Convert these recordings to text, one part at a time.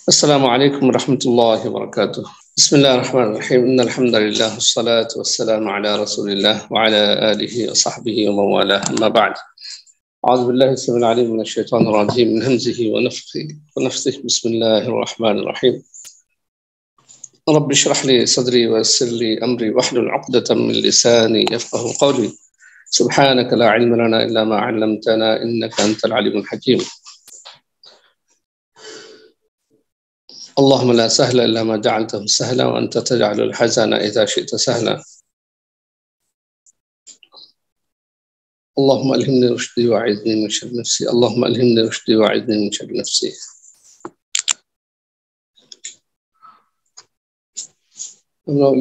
السلام علیکم ورحمۃ اللہ وبرکاتہ۔ بسم اللہ الرحمن الرحیم، ان الحمد للہ والصلاة والسلام علی رسول اللہ وعلی آلہ وصحبہ ومن والاه، اما بعد۔ اعوذ باللہ السمیع العلیم من الشیطان الرجیم من ہمزہ ونفثہ، بسم اللہ الرحمن الرحیم۔ رب اشرح لي صدری ويسر لي امری واحلل عقدۃ من لسانی یفقهوا قولی، سبحانک لا علم لنا الا ما علمتنا انک انت العلیم الحکیم۔ اللهم لا سهل إلا ما جعلته سهلا وأنت تجعل الحزن إذا شئت سهلا۔ اللهم ألهمني رشدي وأعذني من شر نفسي، اللهم ألهمني رشدي وأعذني من شر نفسي۔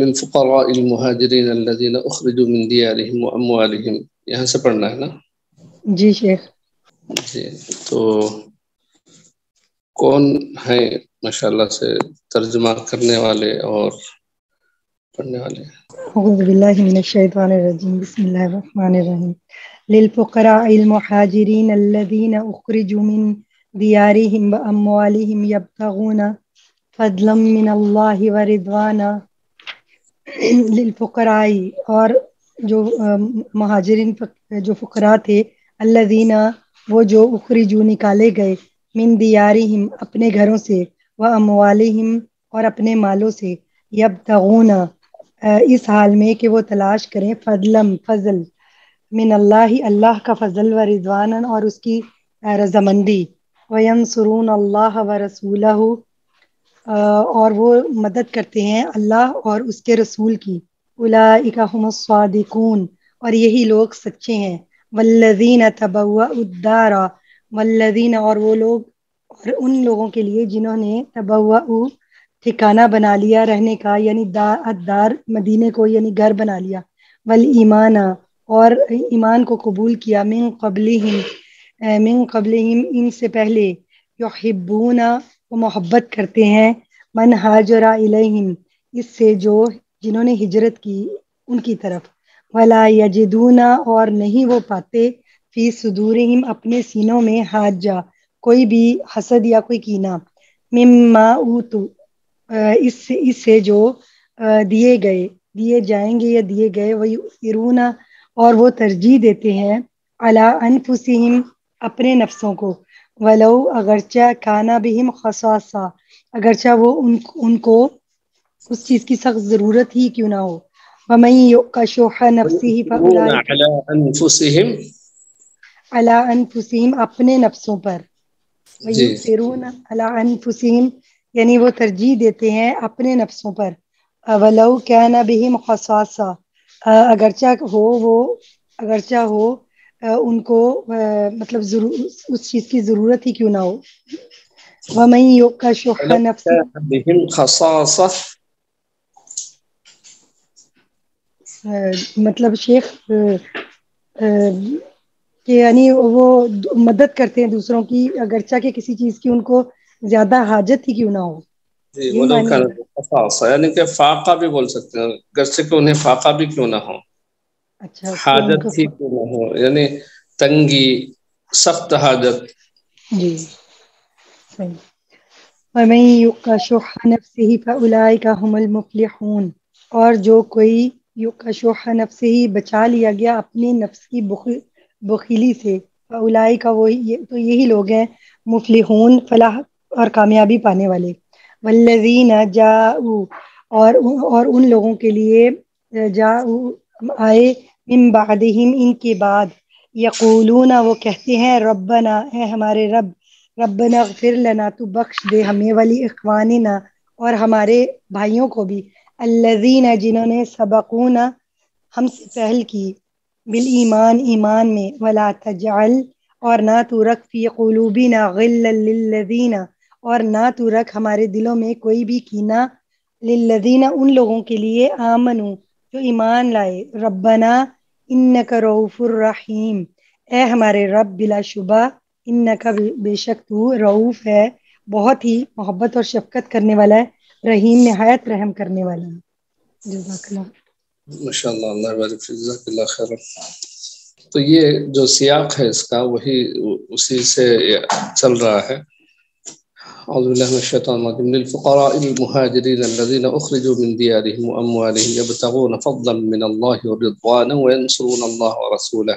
للفقراء المهاجرين الذين أخرجوا من ديارهم وأموالهم، یہاں سے پڑھنا ہے نا؟ جی شیخ جی، تو کون ہیں ماشاءاللہ سے ترجمہ کرنے والے اور پڑھنے والے؟ اعوذ باللہ من الشیطان الرجیم، بسم اللہ الرحمن الرحیم۔ للفقراء المہاجرین الذین اخرجوا من دیارہم واموالہم یبتغون فضلا من اللہ ورضوانا۔ للفقراء، اور جو مہاجرین جو فقراء تھے، الذین وہ جو اخرجوا نکالے گئے، من دیارہم اپنے گھروں سے، و اموالہم اور اپنے مالوں سے، یبتغون اس حال میں کہ وہ تلاش کریں، فضل من اللہ اللہ کا فضل، و رضوانا اور اس کی رضامندی، وینصرون اللہ ورسولہ اور وہ مدد کرتے ہیں اللہ اور اس کے رسول کی، اولئک هم الصادقون اور یہی لوگ سچے ہیں، والذین تبوأوا الدار والذین اور وہ لوگ اور ان لوگوں کے لیے جنہوں نے تبوأوا ٹھکانہ بنا لیا رہنے کا، یعنی الدار مدینے کو یعنی گھر بنا لیا، والایمان اور ایمان کو قبول کیا، من قبلہم ان سے پہلے، یحبون وہ محبت کرتے ہیں، من ہاجر الیہم اس سے جو جنہوں نے ہجرت کی ان کی طرف، ولا یجدون اور نہیں وہ پاتے، فی صدورہم اپنے سینوں میں، حاجہ کوئی بھی حسد یا کوئی کینہ، مما اوتو اس سے جو دیے جائیں گے یا دیے گئے، ویؤثرون اور وہ ترجیح دیتے ہیں، علی انفسہم اپنے نفسوں کو، ولو اگرچہ کانا بہم خصاصہ اگرچہ وہ ان کو اس چیز کی سخت ضرورت ہی کیوں نہ ہو، ومن یؤق شح نفسہ فاولئک علی انفسہم، علی انفسہم اپنے نفسوں پر، جی ویؤثرون علی انفسہم یعنی وہ ترجیح دیتے ہیں اپنے نفسوں پر، ولو کان بہم خصاصہ اگرچہ ہو ان کو مطلب اس چیز کی ضرورت ہی کیوں نہ ہو، ومن یؤق شح نفسہ بہم خصاصہ، مطلب شیخ کہ یعنی وہ مدد کرتے ہیں دوسروں کی اگرچہ کہ کسی چیز کی ان کو زیادہ حاجت ہی کیوں نہ ہو، جی یہی ولو معنی کان ہے۔ خصاصہ یعنی کہ فاقہ بھی بول سکتے ہیں، گرچہ کہ انہیں فاقہ بھی کیوں نہ ہو، اچھا کہ ان کو حاجت ہی کیوں نہ ہو، یعنی تنگی، سخت حاجت۔ جی صحیح۔ ومن یؤق شح نفسہ فاولئک هم المفلحون اور جو کوئی یؤق شح نفسہ بچا لیا گیا اپنے نفس کی بخیلی سے، فاولئک تو یہی لوگ ہیں مفلحون فلاح اور کامیابی پانے والے، والذین جاءوا اور ان لوگوں کے لیے جاءوا آئے، من بعدہم ان کے بعد، یقولون وہ کہتے ہیں، ربنا اے ہمارے رب، ربنا اغفر لنا تو بخش دے ہمیں، ولی اخواننا اور ہمارے بھائیوں کو بھی، الذین جنہوں نے سبقونا ہم سے پہل کی، بالایمان ایمان میں، ولا تجعل اور نہ تو رکھ، فی قلوبنا غلا للذین اور نہ تو رکھ ہمارے دلوں میں کوئی بھی کینہ، للذین ان لوگوں کے لیے، آمنو جو ایمان لائے، ربنا انک رؤوف الرحیم اے ہمارے رب بلا شبہ، انک بے شک تو رؤوف ہے بہت ہی محبت اور شفقت کرنے والا ہے، رحیم نہایت رحم کرنے والا ہے۔ جزاک اللہ۔ ماشاءاللہ، اللہ بارک فیک، جزاک اللہ خیر۔ تو یہ جو سیاق ہے اس کا وہی اسی سے چل رہا ہے، أعوذ بالله من الشيطان الرجيم للفقراء المهاجرين الذين أخرجوا من ديارهم وأموالهم يبتغون فضلا من الله ورضوانا وينصرون الله ورسوله.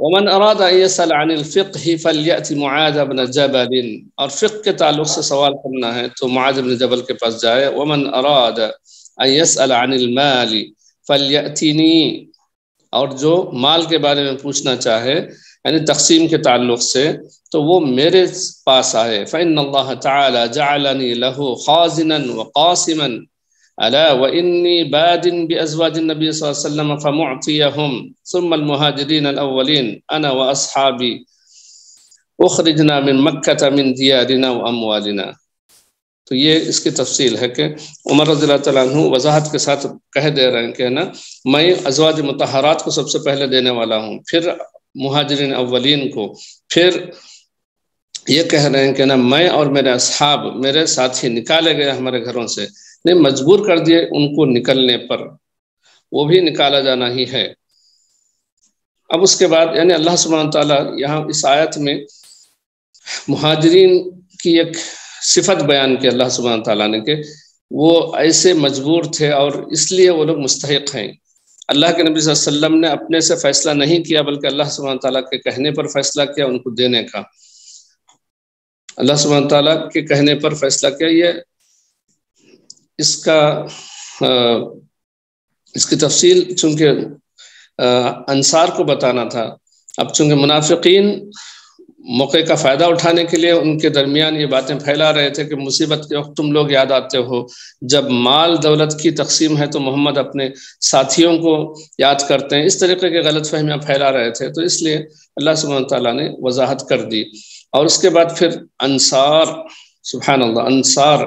ومن اراد ان يسأل عن الفقه فليأت معاذ بن جبل، اور فقہ کے تعلق سے سوال کرنا ہے تو معاذ بن جبل کے پاس جائے. ومن اراد ان يسأل عن المال فليأتني، اور جو مال کے بارے میں پوچھنا چاہے یعنی تقسیم کے تعلق سے تو وہ میرے پاس آئے. فإن اللہ تعالی جعلنی له خازنا وقاسما الا وانی باد بازواج النبی صلی اللہ علیہ وسلم فمعطیهم ثم المہاجرین الاولین انا واصحابی اخرجنا من مکہ من دیارنا واموالنا. تو یہ اس کی تفصیل ہے کہ عمر رضی اللہ تعالیٰ عنہ وضاحت کے ساتھ کہہ دے رہے ہیں کہ نا میں ازواج مطہرات کو سب سے پہلے دینے والا ہوں، پھر مہاجرین اولین کو، پھر یہ کہہ رہے ہیں کہ نا میں اور میرے اصحاب، میرے ساتھی نکالے گئے ہمارے گھروں سے، نہیں مجبور کر دیے ان کو نکلنے پر، وہ بھی نکالا جانا ہی ہے. اب اس کے بعد یعنی اللہ سبحانہ تعالیٰ یہاں اس آیت میں مہاجرین کی ایک صفت بیان کی اللہ سبحانہ تعالیٰ نے کہ وہ ایسے مجبور تھے اور اس لیے وہ لوگ مستحق ہیں. اللہ کے نبی صلی اللہ علیہ وسلم نے اپنے سے فیصلہ نہیں کیا بلکہ اللہ سبحانہ تعالیٰ کے کہنے پر فیصلہ کیا ان کو دینے کا. اللہ سبحانہ تعالیٰ کے کہنے پر فیصلہ کیا. یہ اس کی تفصیل چونکہ انصار کو بتانا تھا. اب چونکہ منافقین موقع کا فائدہ اٹھانے کے لیے ان کے درمیان یہ باتیں پھیلا رہے تھے کہ مصیبت کے وقت تم لوگ یاد آتے ہو، جب مال دولت کی تقسیم ہے تو محمد اپنے ساتھیوں کو یاد کرتے ہیں، اس طریقے کے غلط فہمیاں پھیلا رہے تھے. تو اس لیے اللہ سبحانہ تعالیٰ نے وضاحت کر دی. اور اس کے بعد پھر انصار، سبحان اللہ، انصار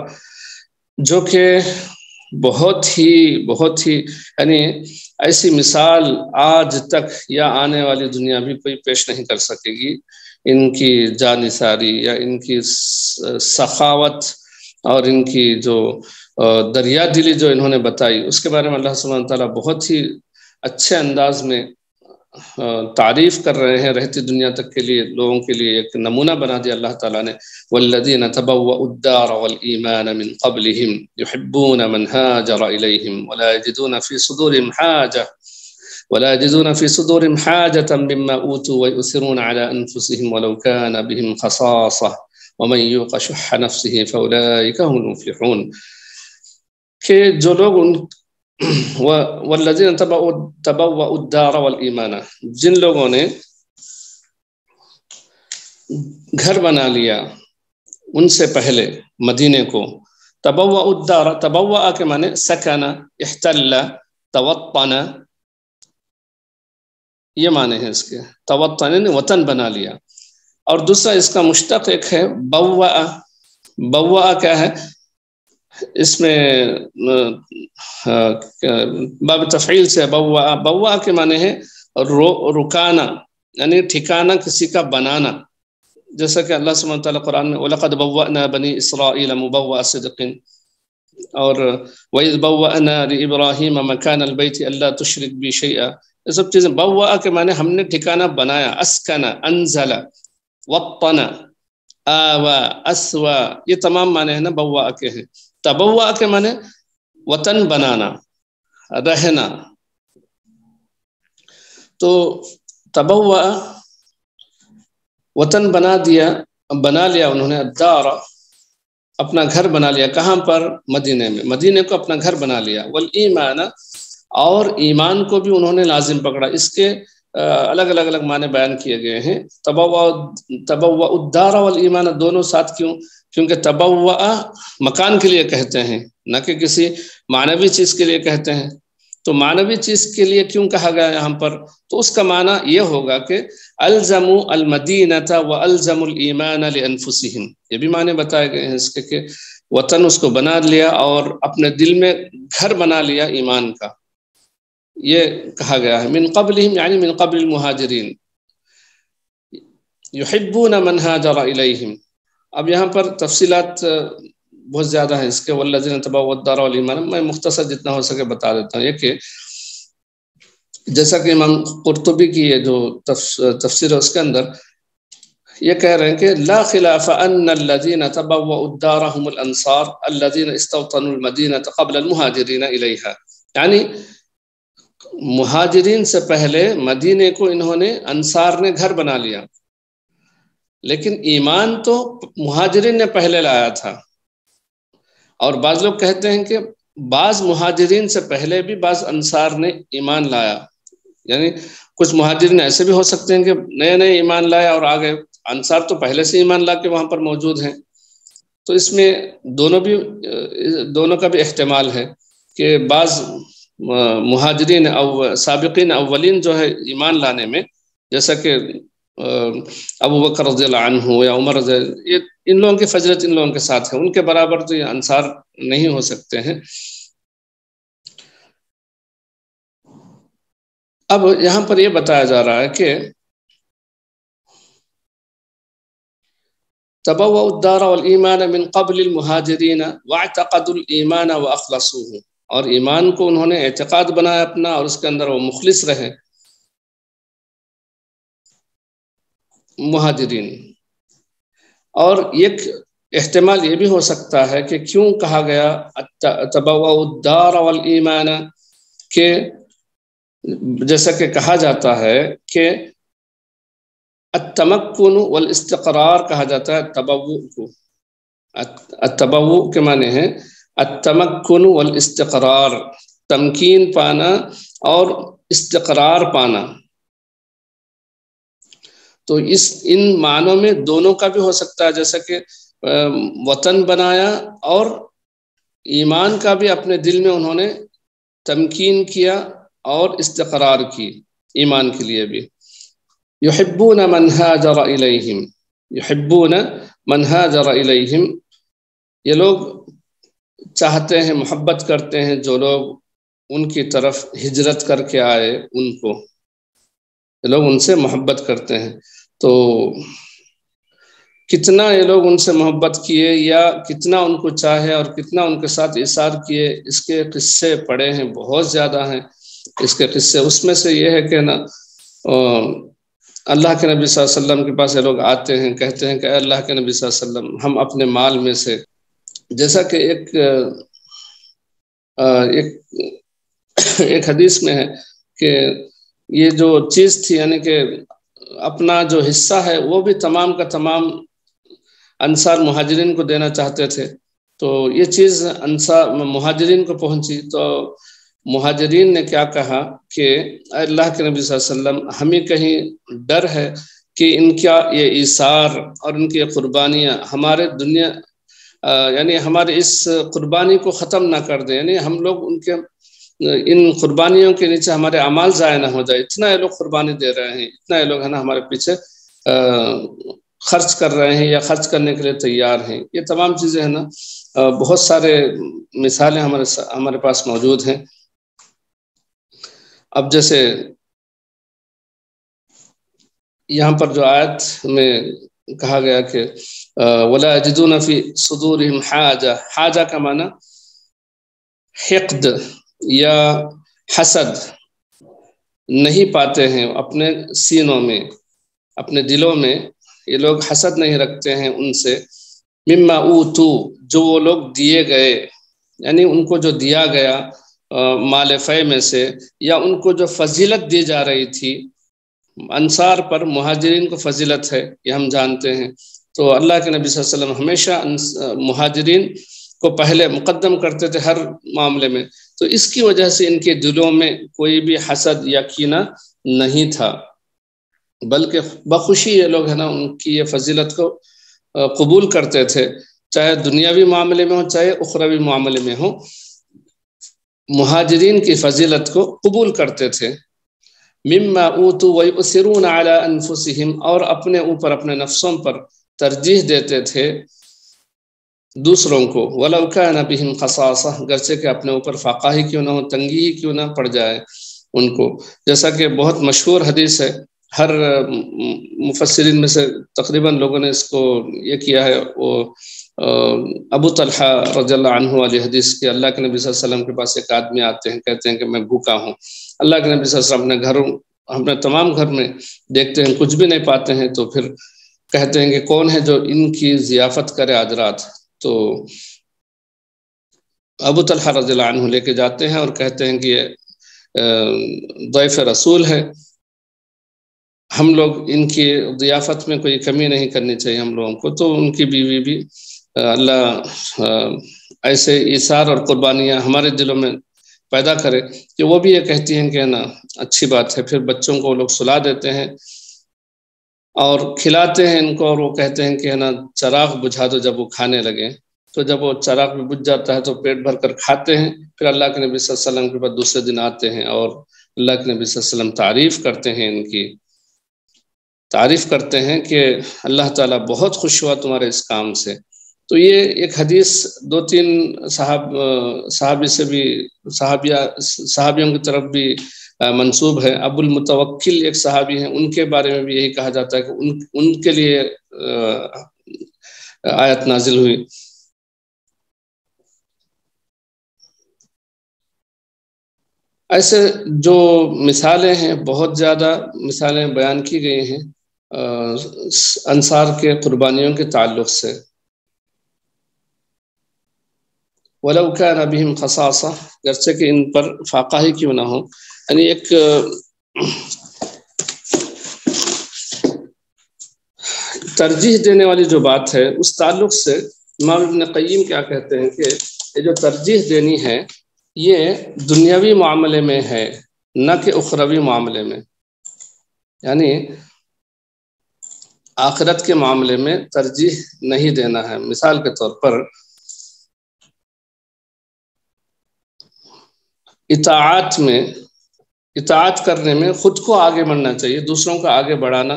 جو کہ بہت ہی یعنی ایسی مثال آج تک یا آنے والی دنیا بھی کوئی پیش نہیں کر سکے گی. ان کی جانثاری یا ان کی سخاوت اور ان کی جو دریا دلی جو انہوں نے بتائی، اس کے بارے میں اللہ سبحانہ تعالیٰ بہت ہی اچھے انداز میں تعریف کر رہے ہیں. رہتی دنیا تک کے لیے لوگوں کے لیے ایک نمونہ بنا دیا اللہ تعالیٰ نے. والذین تبوؤوا الدار والایمان من قبلهم يحبون من هاجر الیہم ولا يجدون في صدورهم حاجة مما اوتوا ويؤثرون على انفسهم ولو كان بهم خصاصة ومن يوق شح نفسه فاولئك هم المفلحون. کہ جو لوگ والذین تبوؤوا الدار والایمان، جن لوگوں نے گھر بنا لیا ان سے پہلے مدینے کو، تبوؤوا الدار، تبوؤ کے معنی سکن، احتل، توطن، یہ معنی ہے اس کے. توطن نے وطن بنا لیا. اور دوسرا اس کا مشتق ایک ہے بوأ. بوأ کیا ہے؟ اس میں باب تفعیل سے بوأ. بوأ کے معنی ہے رکانا، یعنی ٹھکانہ کسی کا بنانا. جیسا کہ اللہ سبحانہ تعالیٰ قرآن میں وَلَقَدْ بَوَّأْنَا بَنِي إِسْرَائِيلَ مُبَوَّأَ صِدْقٍ، اور وَإِذْ بَوَّأْنَا لِإِبْرَاهِيمَ مَكَانَ الْبَيْتِ أَلَّا تُشْرِكْ بِي شَيْئًا. یہ سب چیزیں بوأ کے معنی ہم نے ٹھکانہ بنایا. اسکن، انزل، وطن، آوا، اسوا، یہ تمام معنی ہیں نا بوأ کے ہیں. تبوأ کے معنی وطن بنانا، رہنا. تو تبوأ وطن بنا لیا انہوں نے. الدار اپنا گھر بنا لیا. کہاں پر؟ مدینے میں. مدینے کو اپنا گھر بنا لیا. والایمان، اور ایمان کو بھی انہوں نے لازم پکڑا. اس کے الگ الگ معنی بیان کیے گئے ہیں. تبوؤ الدار والایمان دونوں ساتھ کیوں؟ کیونکہ تبوؤ مکان کے لیے کہتے ہیں، نہ کہ کسی معنوی چیز کے لیے کہتے ہیں. تو معنوی چیز کے لیے کیوں کہا گیا یہاں پر؟ تو اس کا معنی یہ ہوگا کہ الزموا المدینۃ والزموا الایمان لانفسہم. یہ بھی معنی بتائے گئے ہیں اس کے کہ وطن اس کو بنا لیا اور اپنے دل میں گھر بنا لیا ایمان کا. یہ کہا گیا ہے. من قبلہم یعنی من قبل المہاجرین. یحبون من ہاجر الیہم. اب یہاں پر تفصیلات بہت زیادہ ہیں اس کے. والذین تبوؤا الدار والایمان، میں مختصر جتنا ہو سکے بتا دیتا ہوں. یہ کہ جیسا کہ امام قرطبی کی یہ جو تفسیر ہے اس کے اندر یہ کہہ رہے ہیں کہ لا خلاف ان الذین تبوؤا الدار هم الانصار الذین استوطنوا المدینۃ قبل المہاجرین الیہا. یعنی مہاجرین سے پہلے مدینے کو انہوں نے انصار نے گھر بنا لیا، لیکن ایمان تو مہاجرین نے پہلے لایا تھا۔ اور بعض لوگ کہتے ہیں کہ بعض مہاجرین سے پہلے بھی بعض انصار نے ایمان لایا، یعنی کچھ مہاجرین ایسے بھی ہو سکتے ہیں کہ نئے نئے ایمان لایا اور آگے، انصار تو پہلے سے ایمان لا کے وہاں پر موجود ہیں۔ تو اس میں دونوں کا بھی احتمال ہے کہ بعض مہاجرین سابقین اولین جو ہے ایمان لانے میں، جیسا کہ ابو بکر رضی اللہ عنہ یا عمر رضی اللہ، ان لوگوں کی فضیلت ان لوگوں کے ساتھ ہے، ان کے برابر تو یہ انصار نہیں ہو سکتے ہیں۔ اب یہاں پر یہ بتایا جا رہا ہے کہ تبوؤوا الدار والایمان من قبل المہاجرین واعتقدوا الایمان واخلصوه، اور ایمان کو انہوں نے اعتقاد بنایا اپنا اور اس کے اندر وہ مخلص رہے مہاجرین۔ اور ایک احتمال یہ بھی ہو سکتا ہے کہ کیوں کہا گیا تبوؤوا الدار والایمان، کہ جیسا کہ کہا جاتا ہے کہ التمکن والاستقرار کہا جاتا ہے تبوء کو۔ التبوء کے معنی ہے التمکن والاستقرار، تمکین پانا اور استقرار پانا۔ تو ان معنوں میں دونوں کا بھی ہو سکتا ہے، جیسا کہ وطن بنایا اور ایمان کا بھی اپنے دل میں انہوں نے تمکین کیا اور استقرار کی ایمان کے لیے بھی۔ یحبون من ہاجر الیہم، یحبون من ہاجر الیہم، یہ لوگ چاہتے ہیں، محبت کرتے ہیں جو لوگ ان کی طرف ہجرت کر کے آئے، ان کو یہ لوگ ان سے محبت کرتے ہیں۔ تو کتنا یہ لوگ ان سے محبت کیے یا کتنا ان کو چاہے اور کتنا ان کے ساتھ ایثار کیے، اس کے قصے پڑے ہیں، بہت زیادہ ہیں اس کے قصے۔ اس میں سے یہ ہے کہ نا اللہ کے نبی صلی اللہ علیہ وسلم کے پاس یہ لوگ آتے ہیں، کہتے ہیں کہ اے اللہ کے نبی صلی اللہ علیہ وسلم، ہم اپنے مال میں سے، جیسا کہ ایک حدیث میں ہے کہ یہ جو چیز تھی، یعنی کہ اپنا جو حصہ ہے وہ بھی تمام کا تمام انصار مہاجرین کو دینا چاہتے تھے۔ تو یہ چیز انصار مہاجرین کو پہنچی، تو مہاجرین نے کیا کہا کہ اے اللہ کے نبی صلی اللہ علیہ وسلم، ہمیں کہیں ڈر ہے کہ ان کا یہ ایثار اور ان کی قربانیاں ہمارے دنیا، یعنی ہمارے اس قربانی کو ختم نہ کر دیں، یعنی ہم لوگ ان قربانیوں کے نیچے ہمارے اعمال ضائع نہ ہو جائے۔ اتنا یہ لوگ قربانی دے رہے ہیں، اتنا یہ لوگ ہے نا ہمارے پیچھے خرچ کر رہے ہیں یا خرچ کرنے کے لیے تیار ہیں۔ یہ تمام چیزیں ہیں نا، بہت سارے مثالیں ہمارے پاس موجود ہیں۔ اب جیسے یہاں پر جو آیت میں کہا گیا کہ وَلَا يَجِدُونَ فِي صُدُورِهِمْ حَاجَةً، حاجہ کا معنی حقد یا حسد، نہیں پاتے ہیں اپنے سینوں میں، اپنے دلوں میں یہ لوگ حسد نہیں رکھتے ہیں ان سے، مما اوتو، جو وہ لوگ دیے گئے، یعنی ان کو جو دیا گیا مال فے میں سے، یا ان کو جو فضیلت دی جا رہی تھی۔ انصار پر مہاجرین کو فضیلت ہے، یہ ہم جانتے ہیں۔ تو اللہ کے نبی صلی اللہ علیہ وسلم ہمیشہ مہاجرین کو پہلے مقدم کرتے تھے ہر معاملے میں، تو اس کی وجہ سے ان کے دلوں میں کوئی بھی حسد یا کینہ نہیں تھا، بلکہ بخوشی یہ لوگ ہے نا ان کی یہ فضیلت کو قبول کرتے تھے، چاہے دنیاوی معاملے میں ہو چاہے اخروی معاملے میں ہو، مہاجرین کی فضیلت کو قبول کرتے تھے۔ مما اوتوا ویؤثرون علی انفسہم، اور اپنے اوپر، اپنے نفسوں پر ترجیح دیتے تھے دوسروں کو، ولو کان بہم خصاصہ، گرچہ کہ اپنے اوپر فاقہ ہی کیوں نہ ہو، تنگی ہی کیوں نہ پڑ جائے ان کو۔ جیسا کہ بہت مشہور حدیث ہے، ہر مفسرین میں سے تقریباً لوگوں نے اس کو یہ کیا ہے، وہ ابو طلحہ رضی اللہ عنہ والی حدیث کہ اللہ کے نبی صلی اللہ علیہ وسلم کے پاس ایک آدمی آتے ہیں، کہتے ہیں کہ میں بھوکا ہوں۔ اللہ کے نبی صلی اللہ علیہ وسلم اپنے تمام گھر میں دیکھتے ہیں کچھ بھی نہیں پاتے ہیں، تو پھر کہتے ہیں کہ کون ہے جو ان کی ضیافت کرے آج رات؟ تو ابو طلحہ رضی اللہ عنہ لے کے جاتے ہیں اور کہتے ہیں کہ ضیف رسول ہے، ہم لوگ ان کی ضیافت میں کوئی کمی نہیں کرنی چاہیے ہم لوگوں کو۔ تو ان کی بیوی بھی اللہ ایسے ایثار اور قربانیاں ہمارے دلوں میں پیدا کرے کہ وہ بھی یہ کہتی ہیں کہ نا اچھی بات ہے۔ پھر بچوں کو وہ لوگ سلا دیتے ہیں اور کھلاتے ہیں ان کو، اور وہ کہتے ہیں کہ نا چراغ بجھا دو جب وہ کھانے لگے۔ تو جب وہ چراغ بھی بجھ جاتا ہے تو پیٹ بھر کر کھاتے ہیں۔ پھر اللہ کے نبی صلی اللہ علیہ وسلم کے بعد دوسرے دن آتے ہیں اور اللہ کے نبی صلی اللہ علیہ وسلم تعریف کرتے ہیں، ان کی تعریف کرتے ہیں کہ اللہ تعالیٰ بہت خوش ہوا تمہارے اس کام سے۔ تو یہ ایک حدیث 2-3 صحابی سے بھی صحابیوں کی طرف بھی منسوب ہے۔ ابو المتوکل ایک صحابی ہیں، ان کے بارے میں بھی یہی کہا جاتا ہے کہ ان کے لیے آیت نازل ہوئی۔ ایسے جو مثالیں ہیں، بہت زیادہ مثالیں بیان کی گئی ہیں انصار کے قربانیوں کے تعلق سے۔ وَلَوْ كَانَ بِهِمْ خَصَاصَةٌ، گرچہ کہ ان پر فاقہ ہی کیوں نہ ہو، یعنی ایک ترجیح دینے والی جو بات ہے اس تعلق سے امام ابن قیم کیا کہتے ہیں کہ یہ جو ترجیح دینی ہے یہ دنیاوی معاملے میں ہے، نہ کہ اخروی معاملے میں، یعنی آخرت کے معاملے میں ترجیح نہیں دینا ہے۔ مثال کے طور پر اطاعت کرنے میں خود کو آگے بڑھنا چاہیے، دوسروں کو آگے بڑھانا،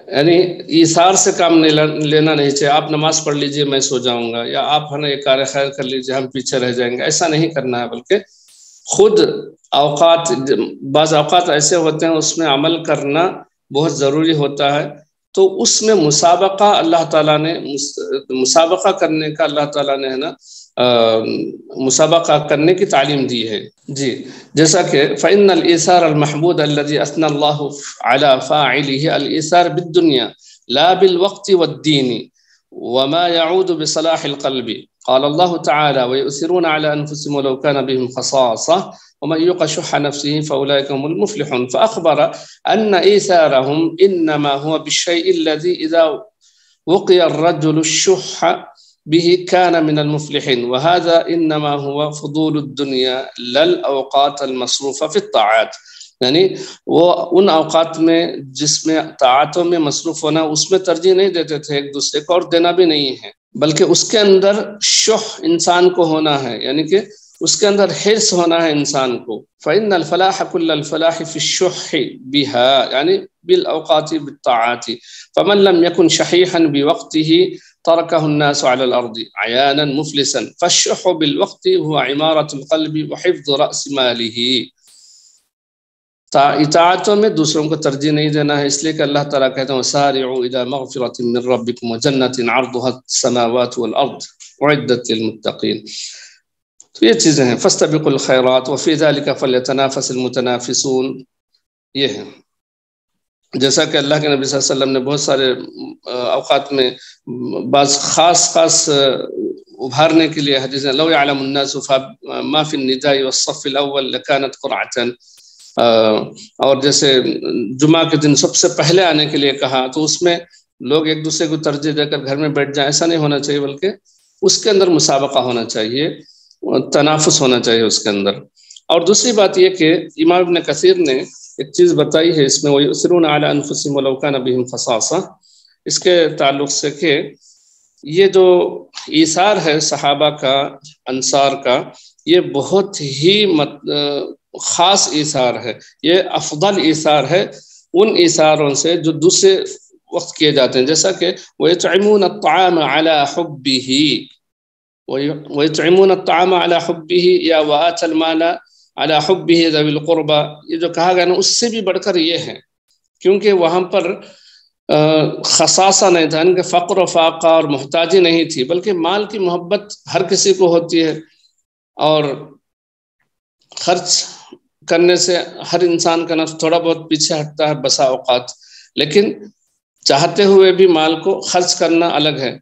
یعنی ایثار سے کام لینا نہیں چاہیے۔ آپ نماز پڑھ لیجئے میں سو جاؤں گا، یا آپ ایک کار خیر کر لیجئے ہم پیچھے رہ جائیں گے، ایسا نہیں کرنا ہے، بلکہ خود بعض اوقات ایسے ہوتے ہیں اس میں عمل کرنا بہت ضروری ہوتا ہے، تو اس میں مسابقہ اللہ تعالیٰ نے مسابقہ کرنے کا اللہ تعالیٰ نے ہے نا مسابقہ کرنے کی تعلیم دی ہے۔ جی، جیسا کہ فإن الإيثار المحمود الذي أثنى الله على فاعله الإيثار بالدنيا لا بالوقت والدين وما يعود بصلاح القلب، قال الله تعالى ويؤثرون على أنفسهم ولو كان بهم خصاصة ومن يوق شح نفسه فأولئك هم المفلحون، فأخبر أن إيثارهم إنما هو بالشيء الذي إذا وقي الرجل الشح به كان من المفلحين، وهذا إنما هو فضول الدنيا لا الأوقات المصروفة في الطاعات، یعنی وہ ان اوقات میں جس میں طاعتوں میں مصروف ہونا اس میں ترجیح نہیں دیتے تھے ایک دوسرے کو، اور دینا بھی نہیں ہے، بلکہ اس کے اندر شح انسان کو ہونا ہے، یعنی کہ اس کے اندر حرص ہونا ہے انسان کو۔ فإن الفلاح كل الفلاح في الشح بها، یعنی بالأوقات بالطاعات، فمن لم يكن شحيحا بوقته تركه الناس على الأرض عيانا مفلسا، فالشح بالوقت هو عمارة القلب وحفظ رأس ماله۔ اطاعتوں میں دوسروں کو ترجیح نہیں دینا ہے، اس لیے کہ اللہ تعالیٰ کہتے ہیں وَسَارِعُوا إِلَى مَغْفِرَةٍ مِّن رَّبِّكُمْ وَجَنَّةٍ عَرْضُهَا السَّمَاوَاتُ وَالْأَرْضُ أُعِدَّتْ لِلْمُتَّقِينَ۔ تو یہ چیزیں ہیں، فَاسْتَبِقُوا الْخَيْرَاتِ وَفِي ذَلِكَ فَلْيَتَنَافَسِ الْمُتَنَافِسُونَ، یہ ہے۔ جیسا کہ اللہ کے نبی صلی اللہ علیہ وسلم نے بہت سارے اوقات میں بعض خاص ابھارنے کے لیے حدیث لو يعلم الناس ما في النداء والصف الاول لكانت قرعة، اور جیسے جمعہ کے دن سب سے پہلے آنے کے لیے کہا، تو اس میں لوگ ایک دوسرے کو ترجیح دے کر گھر میں بیٹھ جائیں، ایسا نہیں ہونا چاہیے، بلکہ اس کے اندر مسابقہ ہونا چاہیے، تنافس ہونا چاہیے اس کے اندر۔ اور دوسری بات یہ کہ امام ابن کثیر نے ایک چیز بتائی ہے اس میں وَيُؤْثِرُونَ عَلَىٰ أَنفُسِهِمْ وَلَوْ كَانَ بِهِمْ خَصَاصَةٌ، اس کے تعلق سے کہ یہ جو ایثار ہے صحابہ کا، انصار کا، یہ بہت ہی خاص ایثار ہے، یہ افضل ایثار ہے ان ایثاروں سے جو دوسرے وقت کیے جاتے ہیں، جیسا کہ وَيُطْعِمُونَ الطَّعَامَ عَلَىٰ حُبِّهِ، وَيُطْعِمُونَ الطَّعَامَ عَلَىٰ حُبِّهِ یا وَآتَى الْمَالَ عَلَىٰ حُبِّهِ ذَوِي الْقُرْبَىٰ، یہ جو کہا گیا نا اس سے بھی بڑھ کر یہ ہے، کیونکہ وہاں پر خصاصہ نہیں تھا، ان کے فقر و فاقہ اور محتاجی نہیں تھی، بلکہ مال کی محبت ہر کسی کو ہوتی ہے، اور خرچ کرنے سے ہر انسان کا نفس تھوڑا بہت پیچھے ہٹتا ہے بسا اوقات، لیکن چاہتے ہوئے بھی مال کو خرچ کرنا الگ ہے،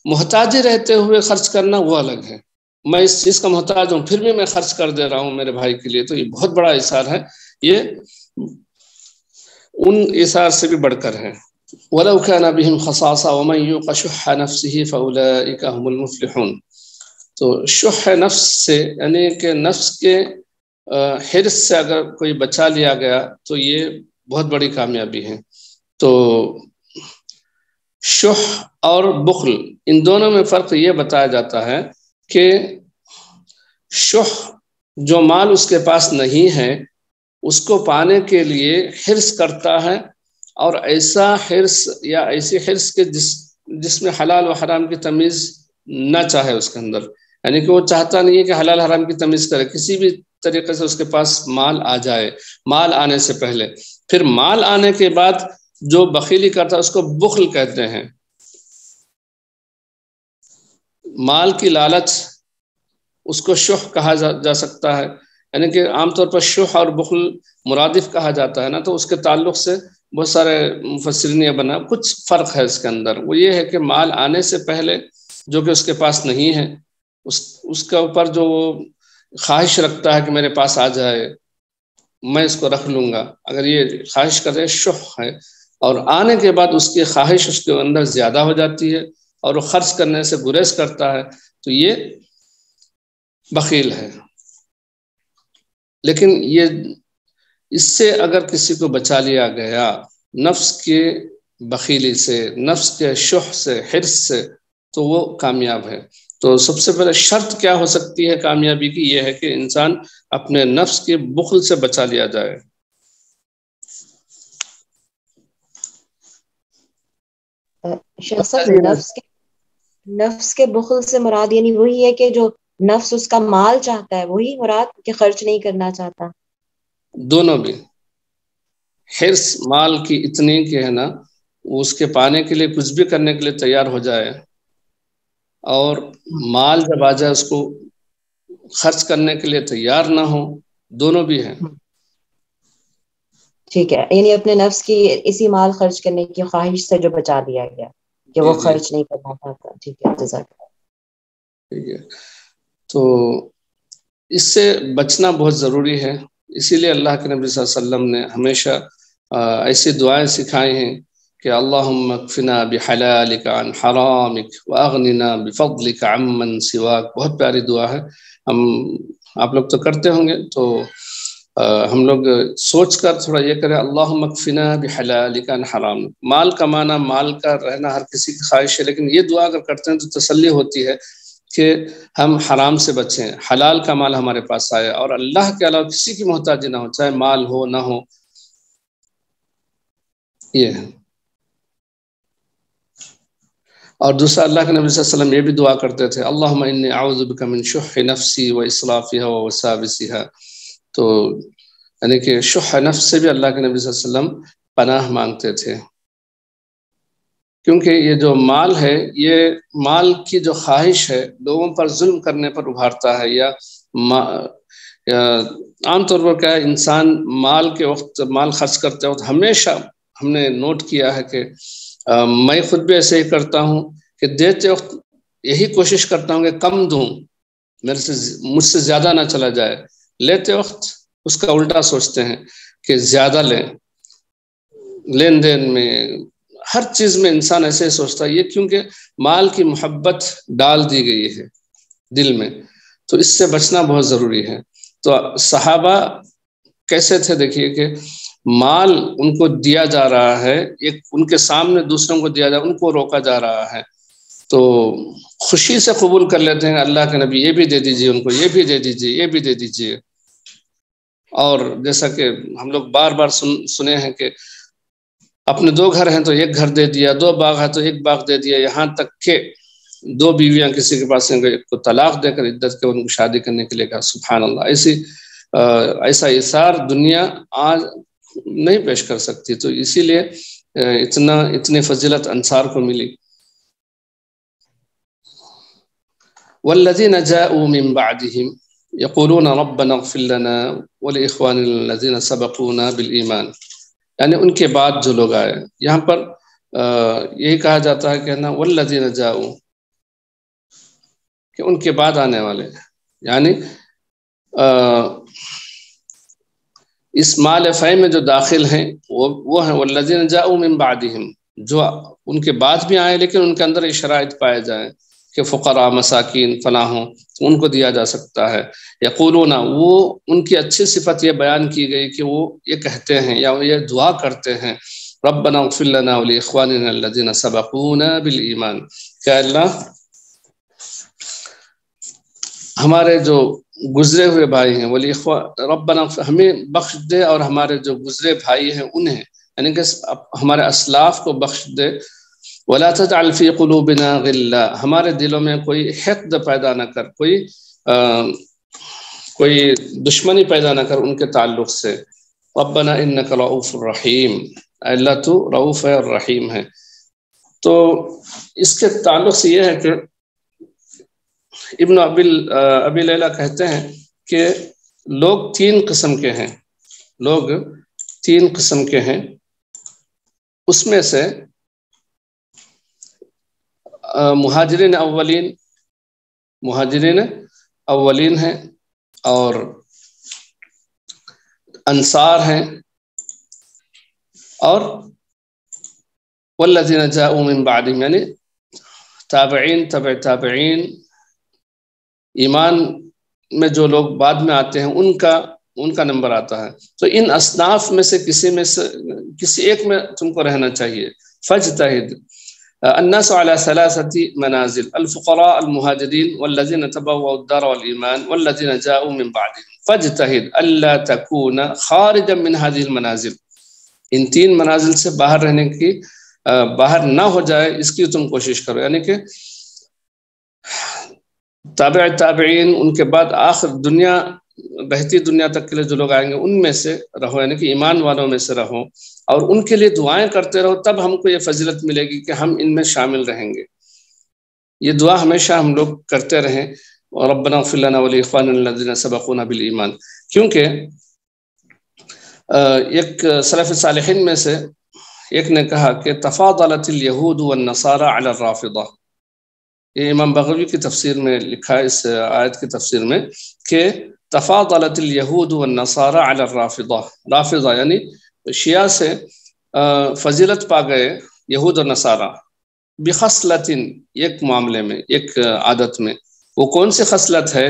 محتاجی رہتے ہوئے خرچ کرنا وہ الگ ہے۔ میں اس چیز کا محتاج ہوں پھر بھی میں خرچ کر دے رہا ہوں میرے بھائی کے لیے، تو یہ بہت بڑا ایثار ہے، یہ ان ایثار سے بھی بڑھ کر ہے۔ وَلَوْ كَانَ بِهِمْ خَصَاصَةٌ وَمَنْ يُوقَ شُحَّ نَفْسِهِ فَأُولَئِكَ هُمُ الْمُفْلِحُونَ۔ تو شح نفس سے یعنی کہ نفس کے حرص سے اگر کوئی بچا لیا گیا تو یہ بہت بڑی کامیابی ہے۔ تو شح اور بخل ان دونوں میں فرق یہ بتایا جاتا ہے کہ شح جو مال اس کے پاس نہیں ہے اس کو پانے کے لیے حرص کرتا ہے، اور ایسا حرص یا ایسی حرص کے جس میں حلال و حرام کی تمیز نہ چاہے اس کے اندر، یعنی کہ وہ چاہتا نہیں ہے کہ حلال حرام کی تمیز کرے، کسی بھی طریقے سے اس کے پاس مال آ جائے، مال آنے سے پہلے۔ پھر مال آنے کے بعد جو بخیلی کرتا ہے اس کو بخل کہتے ہیں۔ مال کی لالچ اس کو شح کہا جا سکتا ہے، یعنی کہ عام طور پر شح اور بخل مرادف کہا جاتا ہے نا، تو اس کے تعلق سے بہت سارے مفسرین یہ بنا کچھ فرق ہے اس کے اندر۔ وہ یہ ہے کہ مال آنے سے پہلے جو کہ اس کے پاس نہیں ہے اس کے اوپر جو وہ خواہش رکھتا ہے کہ میرے پاس آ جائے، میں اس کو رکھ لوں گا، اگر یہ خواہش کرے شح ہے، اور آنے کے بعد اس کی خواہش اس کے اندر زیادہ ہو جاتی ہے اور وہ خرچ کرنے سے گریز کرتا ہے، تو یہ بخیل ہے۔ لیکن یہ اس سے اگر کسی کو بچا لیا گیا نفس کے بخیلی سے، نفس کے شح سے، حرص سے، تو وہ کامیاب ہے۔ تو سب سے پہلے شرط کیا ہو سکتی ہے کامیابی کی؟ یہ ہے کہ انسان اپنے نفس کے بخل سے بچا لیا جائے۔ شیخ صاحب، نفس کے بخل سے مراد یعنی وہی ہے کہ جو نفس اس کا مال چاہتا ہے وہی مراد، کہ خرچ نہیں کرنا چاہتا؟ دونوں بھی۔ حرص مال کی اتنی کہ ہے نا اس کے پانے کے لیے کچھ بھی کرنے کے لیے تیار ہو جائے، اور مال جب آ جائے اس کو خرچ کرنے کے لیے تیار نہ ہو، دونوں بھی ہیں۔ ٹھیک ہے، یعنی اپنے نفس کی اسی مال خرچ کرنے کی خواہش سے جو بچا دیا گیا کہ وہ خرچ نہیں کرنا چاہتا۔ ٹھیک ہے، جزاک اللہ۔ ٹھیک ہے، تو اس سے بچنا بہت ضروری ہے، اسی لیے اللہ کے نبی صلی اللہ علیہ وسلم نے ہمیشہ ایسی دعائیں سکھائی ہیں کہ اللہم اکفنا بحلالک عن حرامک واغننا بفضلک عمن سواک۔ بہت پیاری دعا ہے، آپ لوگ تو کرتے ہوں گے، تو ہم لوگ سوچ کر تھوڑا یہ کریں، اللہم اکفنا بحلالک عن حرامک۔ مال کمانا، مال کا رہنا ہر کسی کی خواہش ہے، لیکن یہ دعا اگر کرتے ہیں تو تسلی ہوتی ہے کہ ہم حرام سے بچیں، حلال کا مال ہمارے پاس آئے، اور اللہ کے علاوہ کسی کی محتاجی نہ ہو، چاہے مال ہو نہ ہو۔ یہ ہے۔ اور دوسرا اللہ کے نبی صلی اللہ علیہ وسلم یہ بھی دعا کرتے تھے، اللہم انی اعوذ بک من شح نفسی و اسرافها و وساوسها۔ تو یعنی کہ شح نفس سے بھی اللہ کے نبی صلی اللہ علیہ وسلم پناہ مانگتے تھے، کیونکہ یہ جو مال ہے، یہ مال کی جو خواہش ہے لوگوں پر ظلم کرنے پر ابھارتا ہے، یا عام طور پر کیا ہے، انسان مال کے وقت، مال خرچ کرتے وقت ہمیشہ ہم نے نوٹ کیا ہے کہ میں خود بھی ایسے ہی کرتا ہوں کہ دیتے وقت یہی کوشش کرتا ہوں کہ کم دوں، مجھ سے زیادہ نہ چلا جائے، لیتے وقت اس کا الٹا سوچتے ہیں کہ زیادہ لیں۔ لین دین میں، ہر چیز میں انسان ایسے سوچتا ہے، یہ کیونکہ مال کی محبت ڈال دی گئی ہے دل میں، تو اس سے بچنا بہت ضروری ہے۔ تو صحابہ کیسے تھے؟ دیکھیے کہ مال ان کو دیا جا رہا ہے، ایک ان کے سامنے دوسروں کو دیا جا رہا ہے، ان کو روکا جا رہا ہے، تو خوشی سے قبول کر لیتے ہیں، اللہ کے نبی یہ بھی دے دیجئے، ان کو یہ بھی دے دیجئے، یہ بھی دے دیجئے۔ اور جیسا کہ ہم لوگ بار بار سنے ہیں کہ اپنے 2 گھر ہیں تو 1 گھر دے دیا، 2 باغ ہے تو 1 باغ دے دیا، یہاں تک کہ 2 بیویاں کسی کے پاس ہیں، ایک کو طلاق دے کر عدت کے ان کو شادی کرنے کے لیے کہا۔ سبحان اللہ، ایسا اثار دنیا آج نہیں پیش کر سکتی، تو اسی لیے اتنی فضیلت انصار کو ملی۔ والذین جاءوا من بعدهم یقولون ربنا اغفر لنا ولإخواننا الذین سبقونا بالایمان، یعنی ان کے بعد جو لوگ آئے، یہاں پر یہی کہا جاتا ہے کہ نا والذین جاءوا، کہ ان کے بعد آنے والے، یعنی اس مال فی میں جو داخل ہیں وہ ہیں والذین جاءوا من بعدہم، جو ان کے بعد بھی آئے لیکن ان کے اندر یہ شرائط پائے جائیں کہ فقراء مساکین فلاں ہوں، ان کو دیا جا سکتا ہے۔ یقولون، وہ ان کی اچھی صفت یہ بیان کی گئی کہ وہ یہ کہتے ہیں یا یہ دعا کرتے ہیں ربنا اغفر لنا ولاخواننا الذین سبقونا بالایمان، کہ اللہ ہمارے جو گزرے ہوئے بھائی ہیں ربنا ہمیں بخش دے اور ہمارے جو گزرے بھائی ہیں انہیں، یعنی کہ ہمارے اسلاف کو بخش دے، ولا تجعل فی قلوبنا غلا، ہمارے دلوں میں کوئی حقد پیدا نہ کر، کوئی دشمنی پیدا نہ کر ان کے تعلق سے، ربنا انک رؤوف الرحیم، اللہ تو رؤوف ہے اور رحیم ہے۔ تو اس کے تعلق سے یہ ہے کہ ابن ابی لیلہ کہتے ہیں کہ لوگ تین قسم کے ہیں، اس میں سے مہاجرین اولین ہیں، اور انصار ہیں، اور والذین جاءوا من بعدہم، یعنی تابعین، تبع تابعین، ایمان میں جو لوگ بعد میں آتے ہیں ان کا نمبر آتا ہے۔ تو ان اصناف میں سے کسی ایک میں تم کو رہنا چاہیے۔ فاجتہد، الناس على ثلاثة منازل، الفقراء المهاجرين والذين تبوأوا الدار والإيمان والذين جاءوا من بعدهم، فاجتهد ألا تكون خارجا من هذه المنازل، ان تین منازل سے باہر نہ ہو جائے اس کی تم کوشش کرو، یعنی کہ تابعین، ان کے بعد آخر بہتی دنیا تک کے لیے جو لوگ آئیں گے ان میں سے رہو، یعنی کہ ایمان والوں میں سے رہو، اور ان کے لیے دعائیں کرتے رہو، تب ہم کو یہ فضیلت ملے گی کہ ہم ان میں شامل رہیں گے۔ یہ دعا ہمیشہ ہم لوگ کرتے رہیں، ربنا اغفر لنا ولاخواننا الذین سبقونا بالایمان، کیونکہ ایک سلف صالحین میں سے ایک نے کہا کہ تفاضلت الیہود والنصارى علی الرافضہ، یہ امام بغوی کی تفسیر میں لکھا ہے، اس آیت کی تفسیر میں، کہ تفاضلت الیہود والنصارى علی الرافضہ، رافضہ یعنی شیعہ سے فضیلت پا گئے یہود و نصارہ، بخصلت، ایک معاملے میں، ایک عادت میں۔ وہ کون سی خصلت ہے؟